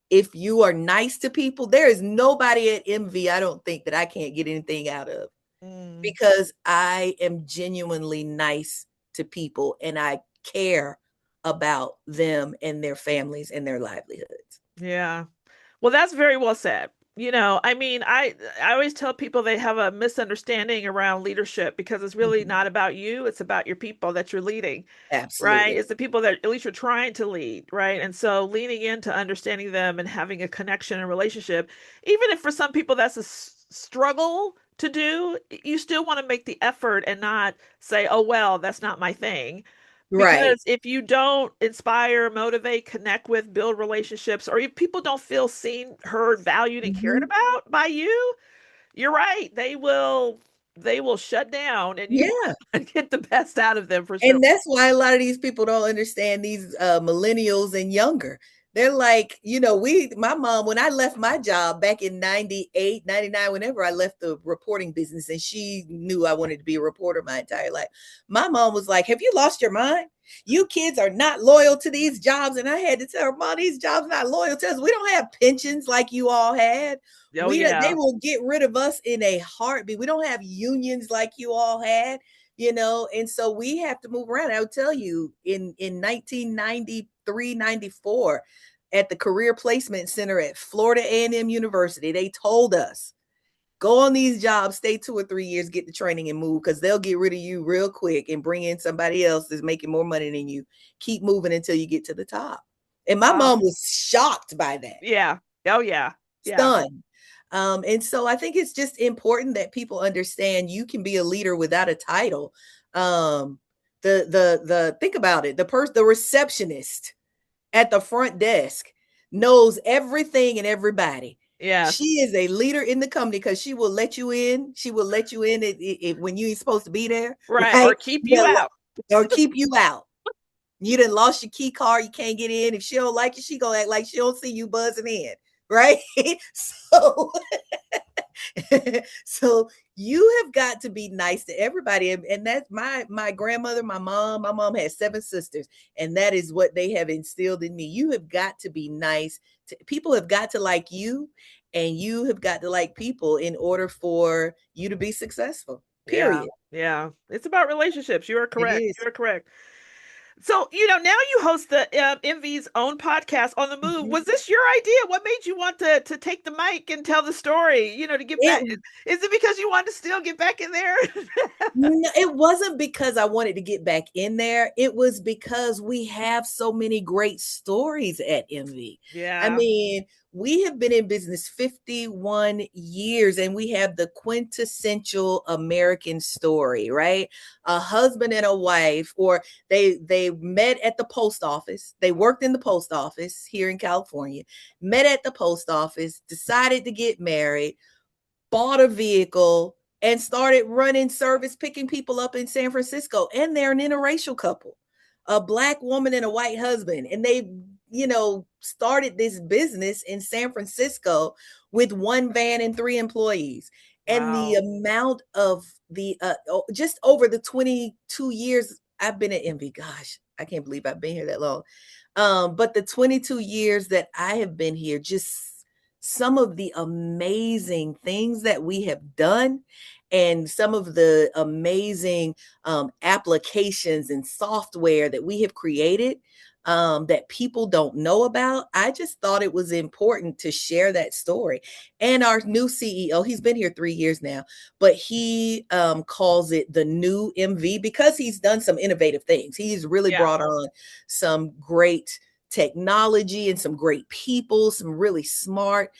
If you are nice to people, there is nobody at MV, I don't think, that I can't get anything out of, Mm. because I am genuinely nice to people and I care about them and their families and their livelihoods. Yeah. Well, that's very well said. I mean, I always tell people they have a misunderstanding around leadership because it's really Mhm. not about you, it's about your people that you're leading, right? Absolutely. It's the people that at least you're trying to lead, right? And so leaning into understanding them and having a connection and relationship, even if for some people that's a struggle to do, you still want to make the effort and not say, "Oh, well, that's not my thing." Right. Because if you don't inspire, motivate, connect with, build relationships, or if people don't feel seen, heard, valued, and cared Mhm. about by you, you're right. They will shut down and you Yeah. get the best out of them for sure. And that's why a lot of these people don't understand these millennials and younger. They're like, my mom, when I left my job back in 98, 99, whenever I left the reporting business, and she knew I wanted to be a reporter my entire life, my mom was like, have you lost your mind? You kids are not loyal to these jobs. And I had to tell her, Mom, these jobs not loyal to us. We don't have pensions like you all had. Oh They yeah. will get rid of us in a heartbeat. We don't have unions like you all had. And so we have to move around. I would tell you, in 1993, 94, at the Career Placement Center at Florida A&M University, they told us, go on these jobs, stay 2 or 3 years, get the training and move, because they'll get rid of you real quick and bring in somebody else that's making more money than you. Keep moving until you get to the top. And my Wow. mom was shocked by that, Yeah. Oh yeah. Yeah. stunned. And so I think it's just important that people understand you can be a leader without a title. The think about it. The receptionist at the front desk knows everything and everybody. She Yes. is a leader in the company because she will let you in. She will let you in when you ain't supposed to be there, Right. right? Or keep you out. Or keep you out. You done lost your key card, you can't get in. If she don't like you, she gonna act like she don't see you buzzing in, right? So so you have got to be nice to everybody. And that's my grandmother, my mom had 7 sisters, and that is what they have instilled in me. You have got to be nice to people, have got to like you, and you have got to like people in order for you to be successful. Yeah. Period. Yeah. It's about relationships. You are It correct. You is. are correct. So, now you host the MV's own podcast on the move. Mhm. Was this your idea? What made you want to take the mic and tell the story, to get back? It Is it because you wanted to still get back in there? No, it wasn't because I wanted to get back in there. It was because we have so many great stories at MV. I Yeah. mean, we have been in business 51 years, and we have the quintessential American story, right? A husband and a wife, or they met at the post office. They worked in the post office here in California, met at the post office, decided to get married, bought a vehicle, and started running service, picking people up in San Francisco. And they're an interracial couple, a Black woman and a white husband. And they, started this business in San Francisco with 1 van and 3 employees. And the Wow. amount of just over the 22 years I've been at MV, gosh, I can't believe I've been here that long. But the 22 years that I have been here, just some of the amazing things that we have done and some of the amazing applications and software that we have created that people don't know about. I just thought it was important to share that story. And our new CEO, he's been here 3 years now, but he calls it the new MV because he's done some innovative things. He's really Yeah. brought on some great technology and some great people, some really smart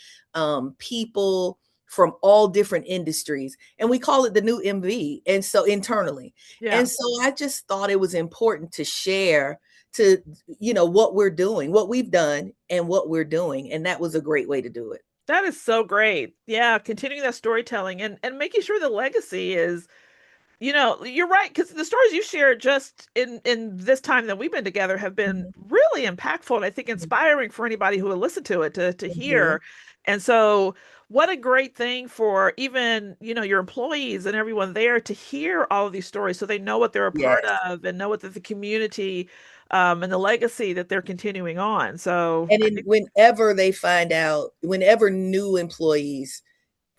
people from all different industries. And we call it the new MV. And so internally. Yeah. And so I just thought it was important to share to, what we're doing, what we've done and what we're doing. And that was a great way to do it. That is so great. Yeah, continuing that storytelling and making sure the legacy is, you're right, because the stories you shared just in this time that we've been together have been Mhm, really impactful and I think mhm, inspiring for anybody who will listen to it to mhm. hear. And so what a great thing for even, your employees and everyone there to hear all of these stories so they know what they're a part Yes. of and know what the community and the legacy that they're continuing on. So And I then think, whenever they find out, whenever new employees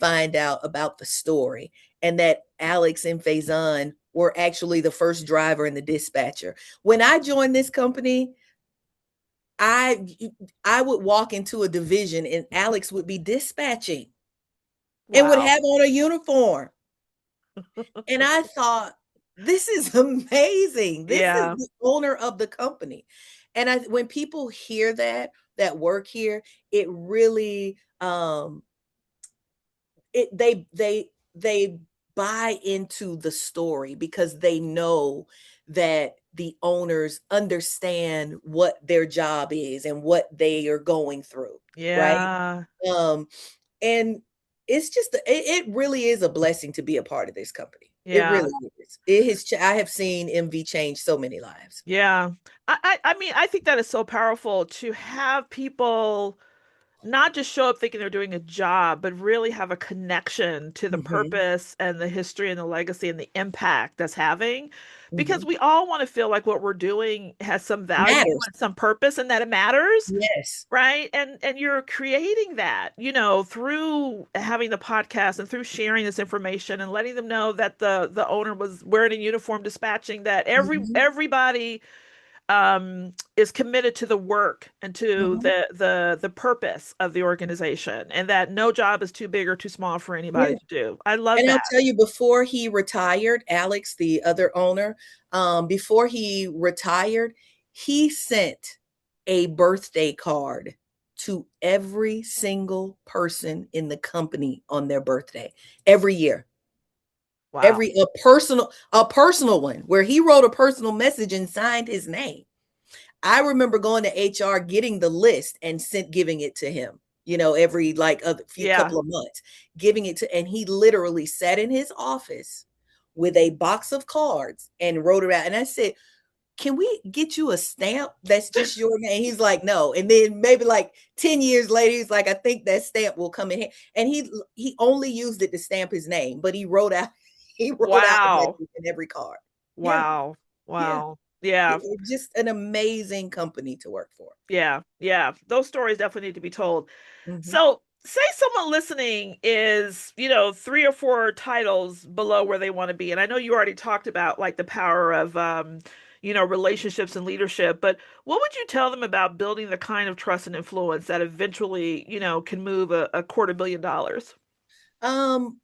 find out about the story and that Alex and Faison were actually the first driver and the dispatcher. When I joined this company, I I would walk into a division and Alex would be dispatching and would wow. have on a uniform. And I thought, this is amazing. This is Yeah. the owner of the company. And when people hear that work here, it really they buy into the story because they know that the owners understand what their job is and what they are going through, right? Yeah. Um, and it's just it really is a blessing to be a part of this company. It Yeah. really is. It has I have seen MV change so many lives. Yeah. I mean, I think that is so powerful to have people not just show up thinking they're doing a job, but really have a connection to the Mhm, purpose and the history and the legacy and the impact that's having. Because mhm. we all want to feel like what we're doing has some value Matters. and some purpose and that it matters. Yes. Right. And you're creating that, through having the podcast and through sharing this information and letting them know that the owner was wearing a uniform dispatching that Mhm, everybody is committed to the work and to mhm. the purpose of the organization and that no job is too big or too small for Yeah. anybody to do. I love And I'll that. tell you, before he retired, Alex, the other owner, before he retired, he sent a birthday card to every single person in the company on their birthday every year. Wow. Every a personal one where he wrote a personal message and signed his name. I remember going to HR, getting the list and giving it to him, every like a few Yeah. couple of months, giving it to, and he literally sat in his office with a box of cards and wrote it out. And I said, can we get you a stamp that's just your name? He's like, no. And then maybe like 10 years later, he's like, I think that stamp will come in here. And he only used it to stamp his name, but he wrote out he wrote out a Wow. message in every card. Yeah, Wow. yeah. Wow. Yeah. Just an amazing company to work for. Yeah. Yeah. Those stories definitely need to be told. Mhm, So, say someone listening is, three or four titles below where they want to be. And I know you already talked about like the power of, relationships and leadership, but what would you tell them about building the kind of trust and influence that eventually, can move a $250 million? um,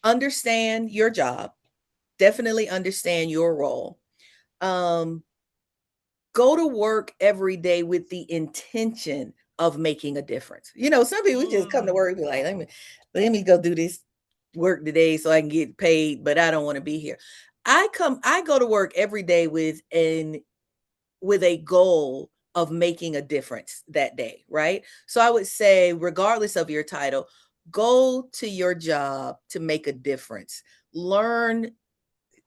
understand your job, definitely understand your role. Um, go to work every day with the intention of making a difference. Some people just come to Mm, work and be like, let me go do this work today so I can get paid, but I don't want to be here. I go to work every day with a goal of making a difference that day, right? So I would say, regardless of your title, go to your job to make a difference. Learn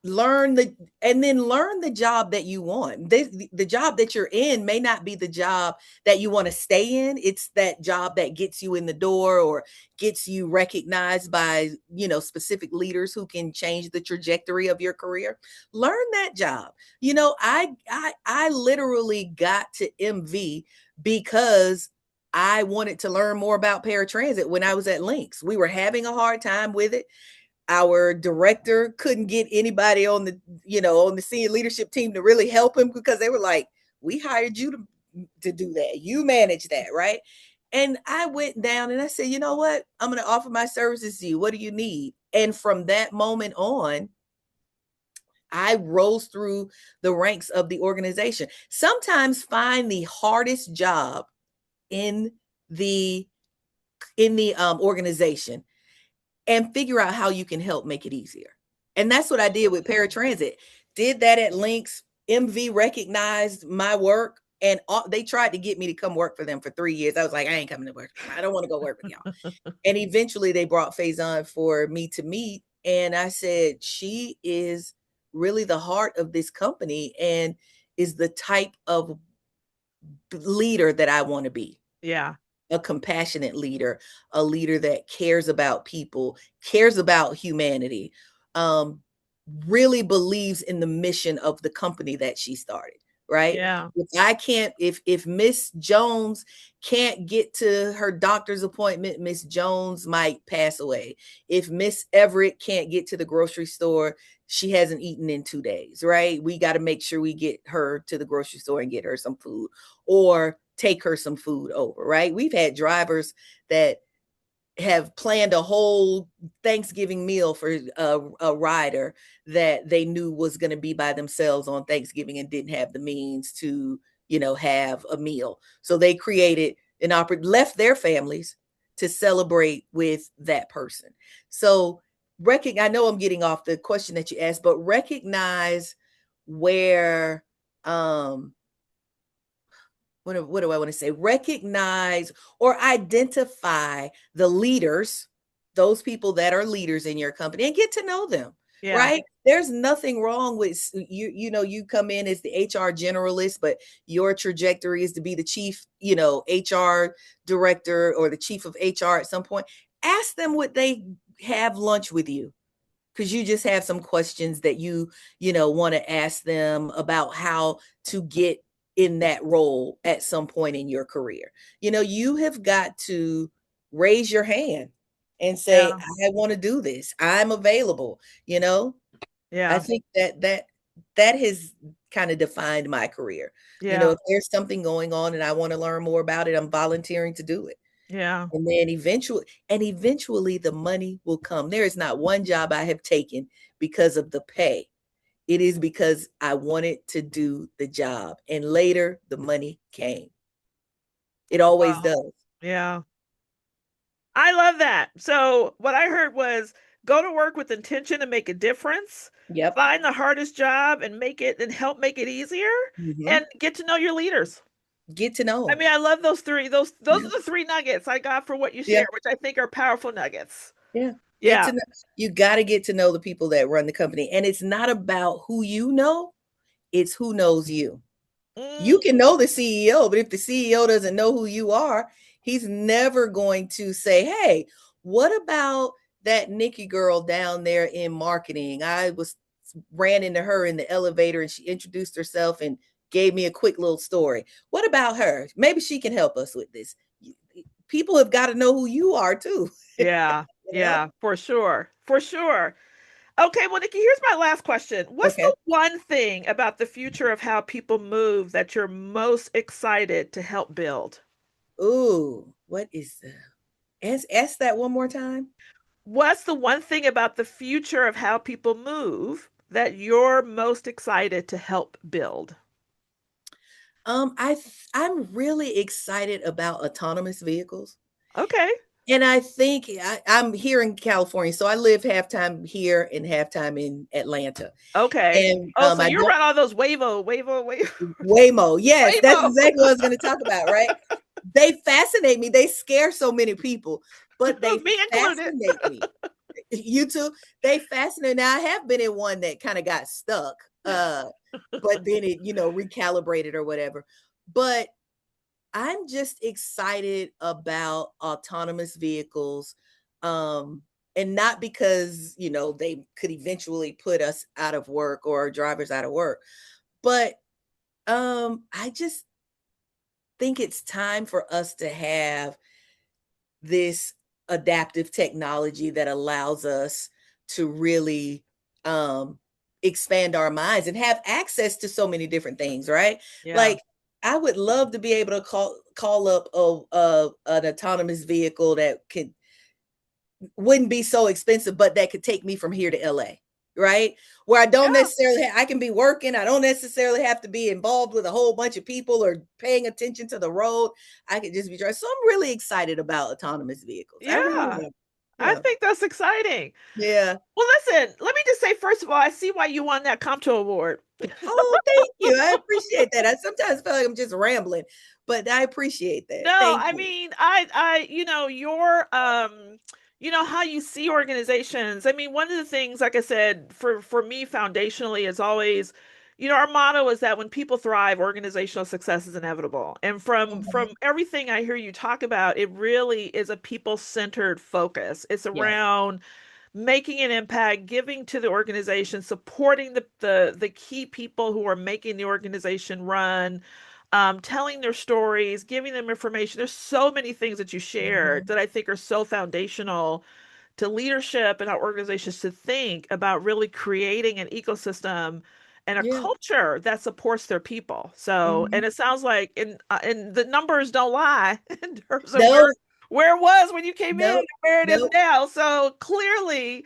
learn the job that you want. The job that you're in may not be the job that you want to stay in. It's that job that gets you in the door or gets you recognized by, specific leaders who can change the trajectory of your career. Learn that job. I literally got to MV because I wanted to learn more about paratransit when I was at Lynx. We were having a hard time with it. Our director couldn't get anybody on the senior leadership team to really help him because they were like, we hired you to do that. You manage that, right? And I went down and I said, you know what? I'm going to offer my services to you. What do you need? And from that moment on, I rose through the ranks of the organization. Sometimes find the hardest job in the organization and figure out how you can help make it easier. And that's what I did with paratransit. Did that at Lynx. MV recognized my work, and they tried to get me to come work for them for 3 years. I was like, I ain't coming to work. I don't want to go work with y'all. And eventually they brought Faison for me to meet. And I said, she is really the heart of this company and is the type of leader that I want to be. Yeah. A compassionate leader, a leader that cares about people, cares about humanity, really believes in the mission of the company that she started, right? Yeah. If Miss Jones can't get to her doctor's appointment, Miss Jones might pass away. If Miss Everett can't get to the grocery store, she hasn't eaten in 2 days, right? We got to make sure we get her to the grocery store and get her some food, or take her some food over, right? We've had drivers that have planned a whole Thanksgiving meal for a rider that they knew was going to be by themselves on Thanksgiving and didn't have the means to, have a meal. So they created left their families to celebrate with that person. So I know I'm getting off the question that you asked, but recognize where, what do I want to say? Recognize or identify the leaders, those people that are leaders in your company, and get to know them. Yeah. Right? There's nothing wrong with you come in as the HR generalist, but your trajectory is to be the chief, HR director or the chief of HR at some point. Ask them what they have lunch with you, because you just have some questions that you want to ask them about how to get in that role at some point in your career. You have got to raise your hand and say, Yeah. I want to do this. I'm available. I Yeah. think that has kind of defined my career. Yeah. If there's something going on and I want to learn more about it, I'm volunteering to do it. Yeah. And then eventually the money will come. There is not one job I have taken because of the pay. It is because I wanted to do the job. And later the money came. It always Wow. does. Yeah. I love that. So what I heard was go to work with intention and make a difference. Yep. Find the hardest job and make it and help make it easier, and get to know your leaders. Get to know I them. mean, I love those three. Those are the three nuggets I got for what you Yeah. shared, which I think are powerful nuggets. Yeah. Yeah. You got to get to know the people that run the company. And it's not about who you know, it's who knows you. You can know the CEO, but if the CEO doesn't know who you are, he's never going to say, hey, what about that Nikki girl down there in marketing? I ran into her in the elevator and she introduced herself and gave me a quick little story. What about her? Maybe she can help us with this. People have got to know who you are too. Yeah. Yeah, for sure. For sure. Okay, well, Nikki, here's my last question. What's Okay. the one thing about the future of how people move that you're most excited to help build? Ooh, what is that? Ask that one more time. What's the one thing about the future of how people move that you're most excited to help build? I'm really excited about autonomous vehicles. Okay. And I think I'm here in California, so I live halftime here and halftime in Atlanta. Okay. And Oh, so I you don't run all those Waymo. Waymo. Yes, that's Waymo. exactly what I was going to talk about, right? They fascinate me. They scare so many people, but they Me included. fascinate me. You too. They fascinating. Now I have been in one that kind of got stuck, but then it, recalibrated or whatever. But I'm just excited about autonomous vehicles. And not because, they could eventually put us out of work or our drivers out of work, but I just think it's time for us to have this adaptive technology that allows us to really um expand our minds and have access to so many different things, right? Yeah. Like I would love to be able to call up an autonomous vehicle that could wouldn't be so expensive, but that could take me from here to LA, right? Where I don't Yeah. necessarily I can be working. I don't necessarily have to be involved with a whole bunch of people or paying attention to the road. I could just be driving. So I'm really excited about autonomous vehicles. I really Yeah. am. I Yeah. think that's exciting. Yeah. Well, listen, let me just say, first of all, I see why you won that Compto Award. Oh, thank you. I appreciate that. I sometimes feel like I'm just rambling, but I appreciate that. No, Thank I you. mean, your how you see organizations. I mean, one of the things, like I said, for me foundationally is always, our motto is that when people thrive, organizational success is inevitable. And from Mhm. everything I hear you talk about, it really is a people-centered focus. It's Yeah. around making an impact, giving to the organization, supporting the key people who are making the organization run, telling their stories, giving them information. There's so many things that you shared Mhm. that I think are so foundational to leadership and our organizations to think about really creating an ecosystem and a Yeah. culture that supports their people. So, Mhm. and it sounds like, and the numbers don't lie in terms of No, where it was when you came in no, and where it is no. now. So clearly,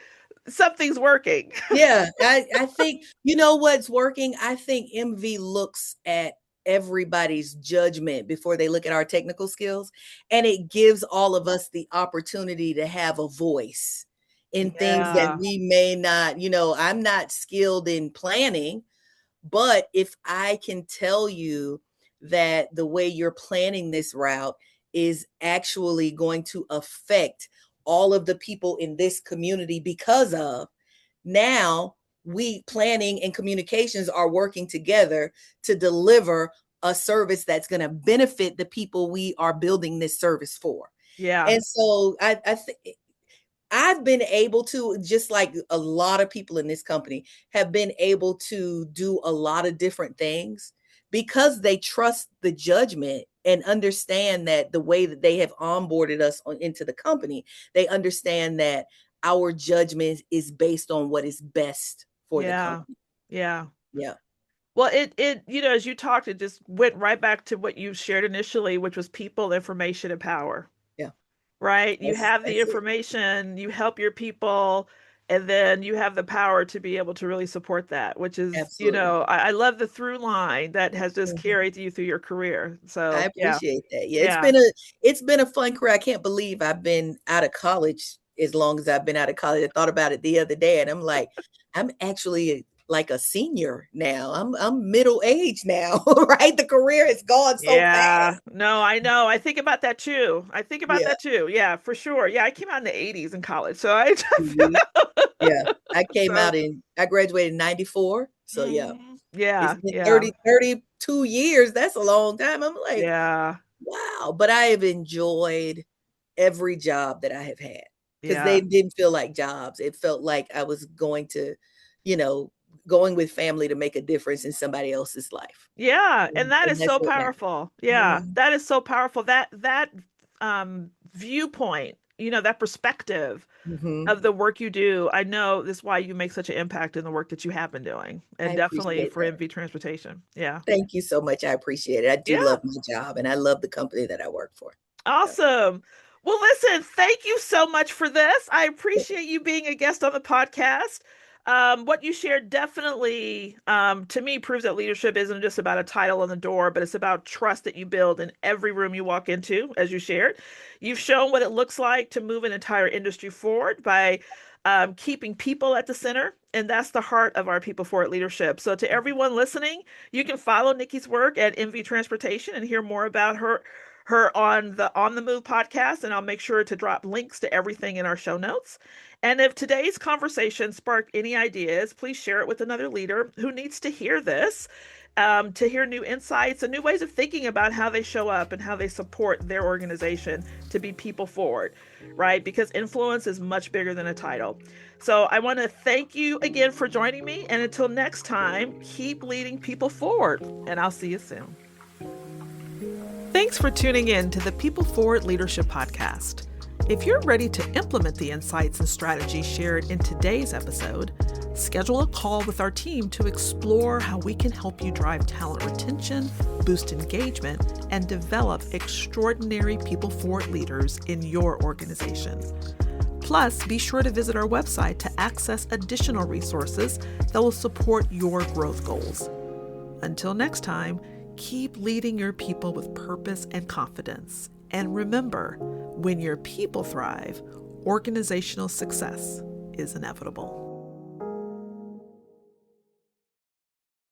something's working. Yeah, I think you know what's working? I think MV looks at everybody's judgment before they look at our technical skills, and it gives all of us the opportunity to have a voice in things that Yeah, we may not, I'm not skilled in planning, but if I can tell you that the way you're planning this route is actually going to affect all of the people in this community because of now we planning and communications are working together to deliver a service that's going to benefit the people we are building this service for. yeah, And so I think I've been able to, just like a lot of people in this company, have been able to do a lot of different things because they trust the judgment and understand that the way that they have onboarded us into the company, they understand that our judgment is based on what is best for the yeah, company. yeah. Yeah. Well, as you talked, it just went right back to what you shared initially, which was people, information, and power, Yeah. right? You have the That's it. information, you help your people, and then you have the power to be able to really support that, which is, Absolutely. I love the through line that has just Mhm. carried you through your career. I So, yeah, appreciate that. Yeah, yeah, it's been a fun career. I can't believe I've been out of college as long as I've been out of college. I thought about it the other day and I'm like, I'm actually like a senior now. I'm middle age now, right? The career has gone so yeah. fast. No, I know. I think about that too. I think about Yeah. that too. Yeah, for sure. Yeah, I came out in the 80s in college, so I Mhm. Yeah. so. I graduated in 94. So yeah, it's Yeah, been yeah, 32 years. That's a long time. I'm like, yeah, wow. But I have enjoyed every job that I have had because they yeah, didn't feel like jobs. It felt like I was going to, you know, going with family to make a difference in somebody else's life. yeah. And that And is that's so what matters. powerful. Yeah, Mhm, that is so powerful. That viewpoint, that perspective mhm. of the work you do, I know this is why you make such an impact in the work that you have been doing, I and definitely appreciate for that. MV Transportation. Yeah, Thank you so much. I appreciate it. I do yeah. love my job and I love the company that I work for. Yeah. Awesome. Well, listen, thank you so much for this. I appreciate you being a guest on the podcast. What you shared definitely, to me, proves that leadership isn't just about a title on the door, but it's about trust that you build in every room you walk into, as you shared. You've shown what it looks like to move an entire industry forward by keeping people at the center. And that's the heart of our People for It leadership. So, to everyone listening, you can follow Nikki's work at MV Transportation and hear more about her on the Move podcast, and I'll make sure to drop links to everything in our show notes. And if today's conversation sparked any ideas, please share it with another leader who needs to hear this, to hear new insights and new ways of thinking about how they show up and how they support their organization to be people forward, right? Because influence is much bigger than a title. So I want to thank you again for joining me. And until next time, keep leading people forward. And I'll see you soon. Thanks for tuning in to the People Forward Leadership Podcast. If you're ready to implement the insights and strategies shared in today's episode, schedule a call with our team to explore how we can help you drive talent retention, boost engagement, and develop extraordinary people forward leaders in your organization. Plus, be sure to visit our website to access additional resources that will support your growth goals. Until next time, keep leading your people with purpose and confidence. And remember, when your people thrive, organizational success is inevitable.